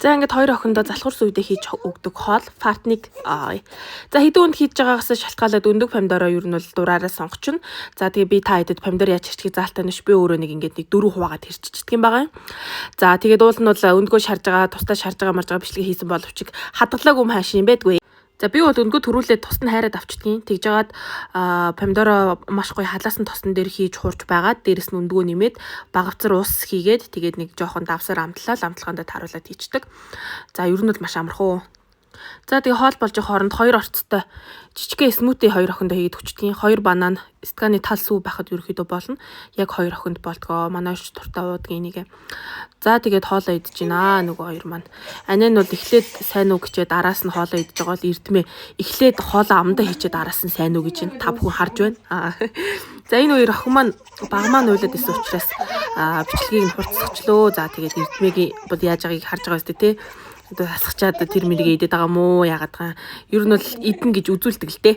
За ингээд хоёр охиндоо залхуурс үедээ хийж өгдөг хоол фартник. За хэдэн үнд хийж байгаагаас шалтгаалаад өндөг помидороо ер нь бол дураараа сонгочихно. За тэгээ би та хэдэд помидор яаж хэрчгийг заалтаа нэш би өөрөө нэг ингээд нэг 4 хуваагаад хэрччихдэг юм байгаа юм. За тэгээд уул нь бол өндгөө шарж байгаа, тусдаа шарж байгаа марж байгаа бичлэг хийсэн боловч хадгалаагүй юм хаашин юм байдгүй. За би бол өндгөө төрүүлээд тусад нь хайраад авчдгийн. Тэгж жагаад помидороо маш гоё халаасан тосон дээр хийж хуурч байгаад дээрэс нь өндгөө нэмээд багавцар ус хийгээд тэгээд нэг жоохон давсаар амтлагаандаа тааруулаад хийчдэг. За ер нь бол маш амархан. За тэгээ хоол болж хооронд 2 орцтой жижигхэн смути 2 охиндоо хийгээд өчтгийн 2 банан стаканы тал сүү байхад ерөөхдөө болно. Яг 2 охинд болдгоо. Манайш туртаа уудгийн нэгэ. За тэгээд хоолоо идэж гинэ нөгөө 2 маань. Анаа нь бол эхлээд сайн уу гэчээд араас нь хоолоо идэж байгаа л эрдмээ эхлээд хоолоо амдаа хийчээд араас нь сайн уу гэж та бүхэн харж байна. За энэ 2 охин маань баг маань уйлаад исэн учраас бичлэгийг нь хурцсагчлөө. За тэгээд эрдмээгийн бод яаж байгааг харж байгаа өстэй те. Одоо хасгачаад тэр мэрийг идээд байгаа мó яагаад байгаа. Ер нь бол идэн гэж үзүүлдэг л дээ.